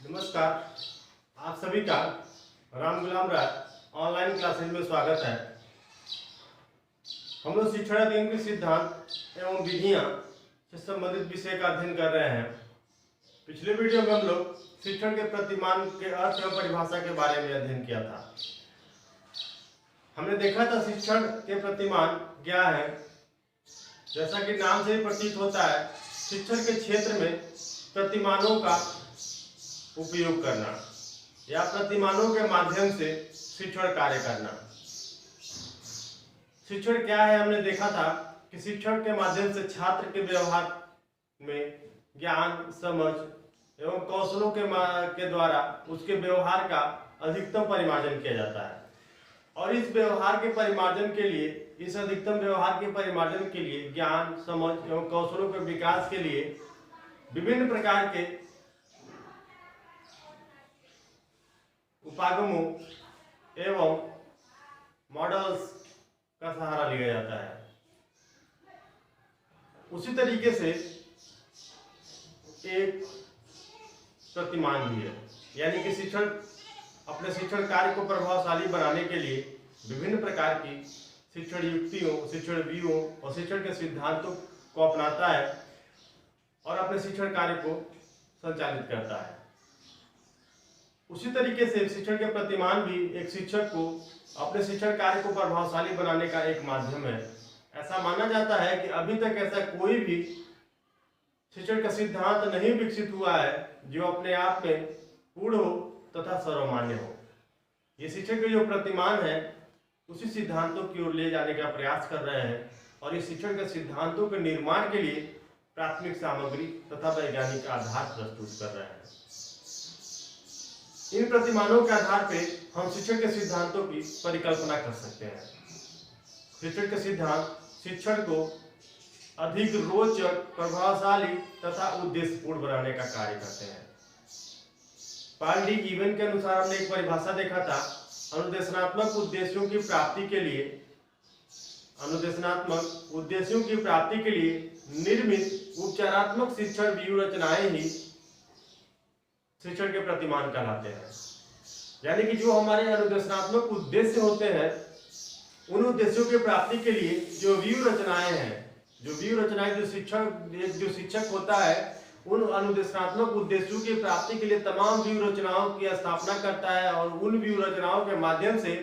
नमस्कार, आप सभी का राम गुलाम राय ऑनलाइन क्लासेज में स्वागत है। हम लोग शिक्षण अध्ययन के सिद्धांत एवं विधियां से संबंधित विषय का अध्ययन कर रहे हैं। पिछले वीडियो में हम लोग शिक्षण के प्रतिमान के अर्थ एवं परिभाषा के बारे में अध्ययन किया था। हमने देखा था शिक्षण के प्रतिमान क्या है। जैसा कि नाम से ही प्रतीत होता है, शिक्षण के क्षेत्र में प्रतिमानों का उपयोग करना या प्रतिमानों के माध्यम से शिक्षण कार्य करना। शिक्षण क्या है, हमने देखा था कि शिक्षण के माध्यम से छात्र के व्यवहार में ज्ञान, समझ एवं कौशलों के द्वारा उसके व्यवहार का अधिकतम परिमार्जन किया जाता है। और इस व्यवहार के परिमार्जन के लिए, इस अधिकतम व्यवहार के परिमार्जन के लिए ज्ञान, समझ एवं कौशलों के विकास के लिए विभिन्न प्रकार के उपागमों एवं मॉडल्स का सहारा लिया जाता है। उसी तरीके से एक प्रतिमान भी है, यानी कि शिक्षण अपने शिक्षण कार्य को प्रभावशाली बनाने के लिए विभिन्न प्रकार की शिक्षण युक्तियों, शिक्षण व्यूहों और शिक्षण के सिद्धांतों को अपनाता है और अपने शिक्षण कार्य को संचालित करता है। उसी तरीके से शिक्षण के प्रतिमान भी एक शिक्षक को अपने शिक्षण कार्य को प्रभावशाली बनाने का एक माध्यम है। ऐसा माना जाता है कि अभी तक ऐसा कोई भी शिक्षण का सिद्धांत नहीं विकसित हुआ है जो अपने आप में पूर्ण हो तथा सर्वमान्य हो। ये शिक्षक के जो प्रतिमान है उसी सिद्धांतों की ओर ले जाने का प्रयास कर रहे हैं और इस शिक्षण के सिद्धांतों के निर्माण के लिए प्राथमिक सामग्री तथा वैज्ञानिक आधार प्रस्तुत कर रहे हैं। इन प्रतिमानों के आधार पर हम शिक्षण के सिद्धांतों की परिकल्पना कर सकते हैं। शिक्षण के सिद्धांत शिक्षण को अधिक रोचक, प्रभावशाली तथा उद्देश्यपूर्ण बनाने का कार्य करते हैं। पॉल डी गिवन के अनुसार हमने एक परिभाषा देखा था, अनुदेशनात्मक उद्देश्यों की प्राप्ति के लिए निर्मित उपचारात्मक शिक्षण व्यूह रचनाएं ही शिक्षण के प्रतिमान कहलाते हैं। यानी कि जो हमारे अनुदेशनात्मक उद्देश्य होते हैं, उन उद्देश्यों की प्राप्ति के लिए जो व्यूह रचनाएं हैं, जो शिक्षक होता है उन अनुदेशनात्मक उद्देश्यों की प्राप्ति के लिए तमाम व्यूह रचनाओं की स्थापना करता है और उन व्यूह रचनाओं के माध्यम से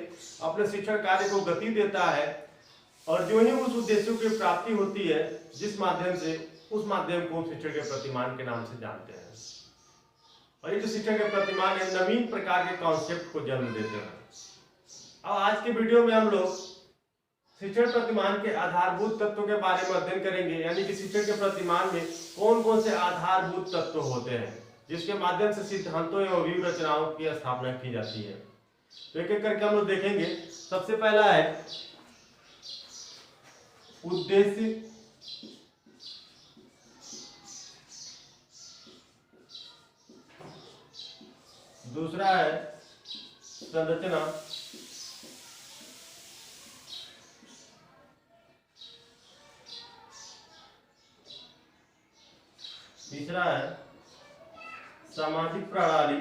अपने शिक्षण कार्य को गति देता है। और जो ही उस उद्देश्यों की प्राप्ति होती है, जिस माध्यम से, उस माध्यम को शिक्षण के प्रतिमान के नाम से जानते हैं। और ये जो शिक्षण के प्रतिमान है, नवीन प्रकार के कॉन्सेप्ट को जन्म देते हैं। अब आज के वीडियो में हम लोग शिक्षण प्रतिमान के आधारभूत तत्वों के बारे में अध्ययन करेंगे, यानी कि शिक्षण के प्रतिमान में कौन कौन से आधारभूत तत्व होते हैं जिसके माध्यम से सिद्धांतों एवं व्यूह रचनाओं की स्थापना की जाती है। तो एक एक करके हम लोग देखेंगे। सबसे पहला है उद्देश्य, दूसरा है संरचना, तीसरा है सामाजिक प्रणाली,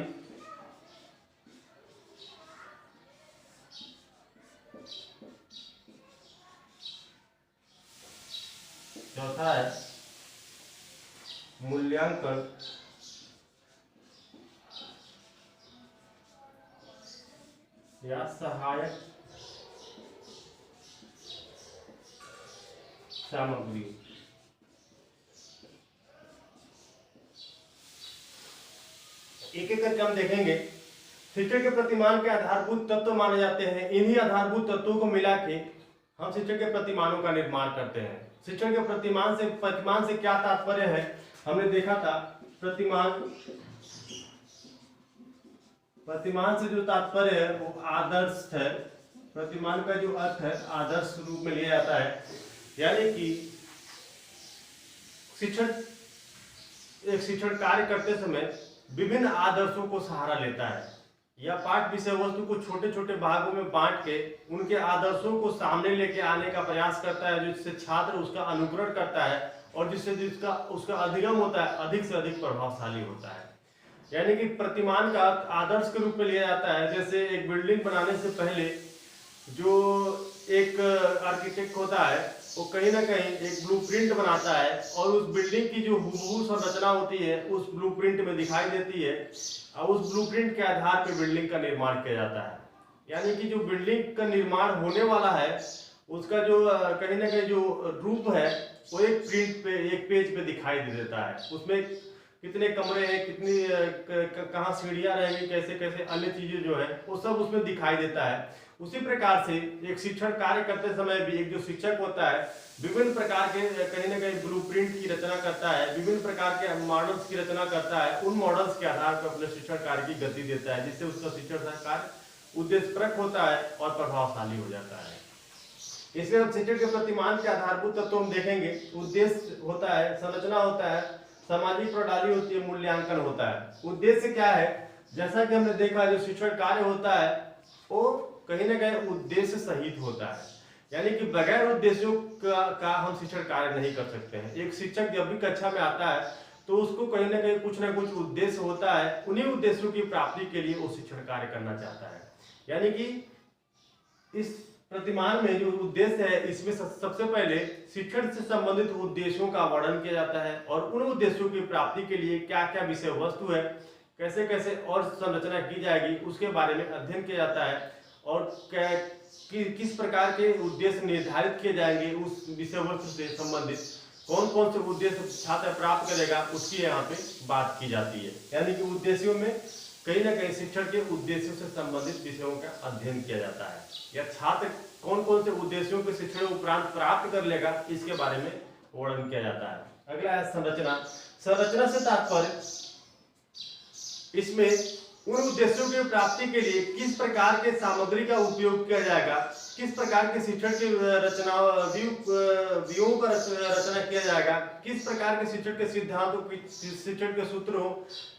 चौथा है मूल्यांकन, या सहायक सामग्री। एक एक करके हम देखेंगे। शिक्षण के प्रतिमान के आधारभूत तत्व माने जाते हैं। इन्हीं आधारभूत तत्वों को मिला के हम शिक्षण के प्रतिमानों का निर्माण करते हैं। शिक्षण के प्रतिमान से क्या तात्पर्य है, हमने देखा था। प्रतिमान से जो तात्पर्य है वो आदर्श है। प्रतिमान का जो अर्थ है आदर्श रूप में लिया जाता है, यानी कि एक शिक्षण कार्य करते समय विभिन्न आदर्शों को सहारा लेता है या पाठ विषय वस्तु को छोटे छोटे भागों में बांट के उनके आदर्शों को सामने लेके आने का प्रयास करता है, जिससे छात्र उसका अनुकरण करता है और जिसका उसका अधिगम होता है, अधिक से अधिक प्रभावशाली होता है। यानी कि प्रतिमान का आदर्श के रूप में लिया जाता है। जैसे एक बिल्डिंग बनाने से पहले जो एक आर्किटेक्ट होता है वो कहीं ना कहीं एक ब्लूप्रिंट बनाता है और उस बिल्डिंग की जो हूबहू संरचना होती है उस ब्लूप्रिंट में दिखाई देती है और उस ब्लूप्रिंट के आधार पर बिल्डिंग का निर्माण किया जाता है। यानी कि जो बिल्डिंग का निर्माण होने वाला है उसका जो कहीं ना कहीं जो रूप है वो एक प्रिंट पे, एक पेज पे दिखाई दे देता है। उसमें कितने कमरे हैं, कितनी कहाँ सीढ़ियाँ रहेंगी, कैसे कैसे अन्य चीजें जो है वो सब उसमें दिखाई देता है। उसी प्रकार से एक शिक्षण कार्य करते समय भी एक जो शिक्षक होता है विभिन्न प्रकार के कहीं ना कहीं ब्लूप्रिंट की रचना करता है, विभिन्न प्रकार के मॉडल्स की रचना करता है। उन मॉडल्स के आधार पर अपने शिक्षण कार्य की गति देता है जिससे उसका शिक्षण कार्य उद्देश्यपरक होता है और प्रभावशाली हो जाता है। इसलिए हम शिक्षण के प्रतिमान के आधारभूत तत्व हम देखेंगे। उद्देश्य होता है, संरचना होता है, सामाजिक प्रणाली होती है, मूल्यांकन होता है। उद्देश्य क्या है? जैसा कि हमने देखा जो शिक्षण कार्य होता है वो कहीं ना कहीं उद्देश्य सहित होता है, यानी कि बगैर उद्देश्यों का हम शिक्षण कार्य नहीं कर सकते हैं। एक शिक्षक जब भी कक्षा में आता है तो उसको कहीं ना कुछ उद्देश्य होता है, उन्हीं उद्देश्यों की प्राप्ति के लिए वो शिक्षण कार्य करना चाहता है। यानी कि इस प्रतिमान में जो उद्देश्य है इसमें सबसे पहले शिक्षण से संबंधित उद्देश्यों का वर्णन किया जाता है और उन उद्देश्यों की प्राप्ति के लिए क्या क्या विषय वस्तु है, कैसे कैसे और संरचना की जाएगी उसके बारे में अध्ययन किया जाता है और किस प्रकार के उद्देश्य निर्धारित किए जाएंगे, उस विषय वस्तु से संबंधित कौन कौन से उद्देश्य छात्र प्राप्त करेगा उसकी यहाँ पे बात की जाती है। यानी कि उद्देश्यों में कहीं ना कहीं शिक्षण के उद्देश्यों से संबंधित विषयों का अध्ययन किया जाता है या छात्र कौन कौन से उद्देश्यों के शिक्षण उपरांत प्राप्त कर लेगा इसके बारे में वर्णन किया जाता है। अगला है संरचना। संरचना से तात्पर्य इसमें उन उद्देश्यों की प्राप्ति के लिए किस प्रकार के सामग्री का उपयोग किया जाएगा, किस प्रकार के शिक्षण की रचना व्यूहों का रचना किया जाएगा, किस प्रकार के शिक्षण के सिद्धांतों की शिक्षण के सूत्रों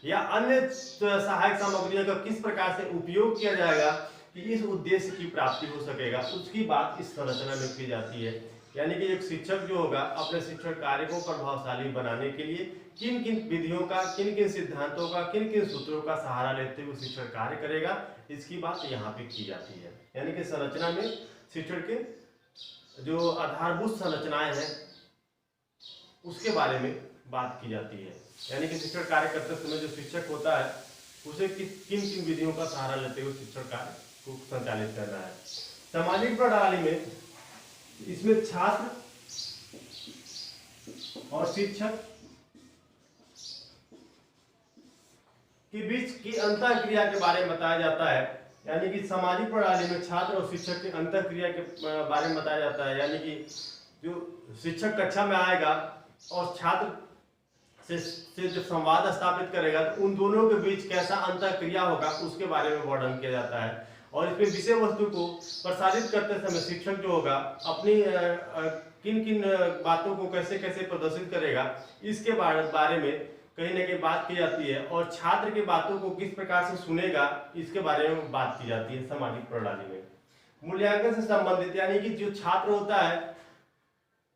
या अन्य सहायक सामग्रियों का किस प्रकार से उपयोग किया जाएगा कि इस उद्देश्य की प्राप्ति हो सकेगा, उसकी बात इस संरचना में की जाती है। यानी कि एक शिक्षक जो होगा अपने शिक्षण कार्य को प्रभावशाली बनाने के लिए किन किन विधियों का, किन किन सिद्धांतों का, किन किन सूत्रों का सहारा लेते हुए शिक्षण कार्य करेगा, इसकी बात यहाँ पे की जाती है। यानी कि संरचना में शिक्षण के जो आधारभूत संरचनाएं हैं उसके बारे में बात की जाती है। यानी कि शिक्षण कार्य करते समय जो शिक्षक होता है उसे किन किन विधियों का सहारा लेते हुए शिक्षण कार्य को संचालित करना है। सामाजिक प्रणाली में इसमें छात्र और शिक्षक के बीच की अंतःक्रिया के बारे में बताया जाता है। यानी कि सामाजिक प्रणाली में छात्र और शिक्षक की अंतःक्रिया के बारे में बताया जाता है। यानी कि जो शिक्षक कक्षा में आएगा और छात्र से जब संवाद स्थापित करेगा तो उन दोनों के बीच कैसा अंतःक्रिया होगा उसके बारे में वर्णन किया जाता है। और इसमें विषय वस्तु को प्रसारित करते समय शिक्षक जो होगा अपनी किन किन बातों को कैसे कैसे प्रदर्शित करेगा इसके बारे में कहीं ना कहीं बात की जाती है और छात्र की बातों को किस प्रकार से सुनेगा इसके बारे में बात की जाती है सामाजिक प्रणाली में। मूल्यांकन से संबंधित यानी कि जो छात्र होता है,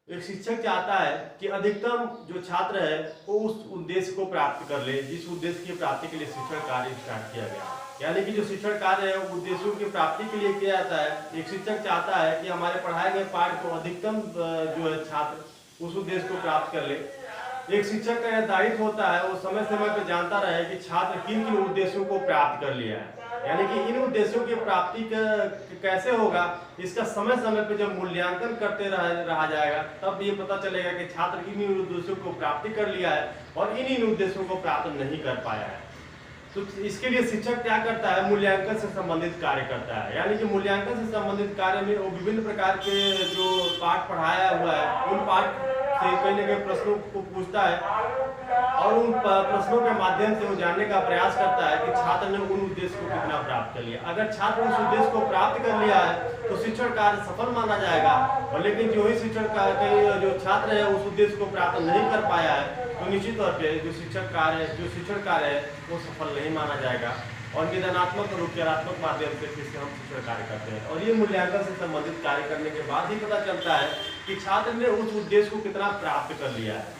एक शिक्षक चाहता है कि अधिकतम जो छात्र है वो उस उद्देश्य को प्राप्त कर ले जिस उद्देश्य की प्राप्ति के लिए शिक्षण कार्य स्टार्ट किया गया। यानी कि जो शिक्षण कार्य है उद्देश्यों की प्राप्ति के लिए किया जाता है। एक शिक्षक चाहता है कि हमारे पढ़ाए गए पाठ को अधिकतम जो है छात्र उस उद्देश्य को प्राप्त कर ले। एक शिक्षक का यह दायित्व होता है वो समय समय पर जानता रहे कि छात्र किन किन उद्देश्यों को प्राप्त कर लिया है। यानी कि इन उद्देश्यों की प्राप्ति कैसे होगा इसका समय समय पर जब मूल्यांकन करते रहा जाएगा तब ये पता चलेगा कि छात्र इन उद्देश्यों को प्राप्ति कर लिया है और इन उद्देश्यों को प्राप्त नहीं कर पाया है। तो इसके लिए शिक्षक क्या करता है, मूल्यांकन से संबंधित कार्य करता है। यानी कि मूल्यांकन से संबंधित कार्य में वो विभिन्न प्रकार के जो पाठ पढ़ाया हुआ है उन पाठ से कहीं ना कहीं प्रश्नों को पूछता है और उन प्रश्नों के माध्यम से वो जानने का प्रयास करता है कि छात्र ने उन उद्देश्य को कितना प्राप्त कर लिया। अगर छात्र उस उद्देश्य को प्राप्त कर लिया है तो शिक्षण कार्य सफल माना जाएगा और लेकिन जो ही शिक्षण कार्य जो छात्र है उस उद्देश्य को प्राप्त नहीं कर पाया है तो निश्चित तौर पे जो शिक्षण कार्य है वो सफल नहीं माना जाएगा और निदानात्मक और उपचारात्मक माध्यम से फिर से हम शिक्षण कार्य करते हैं। और ये मूल्यांकन से संबंधित कार्य करने के बाद ही पता चलता है कि छात्र ने उस उद्देश्य को कितना प्राप्त कर लिया है।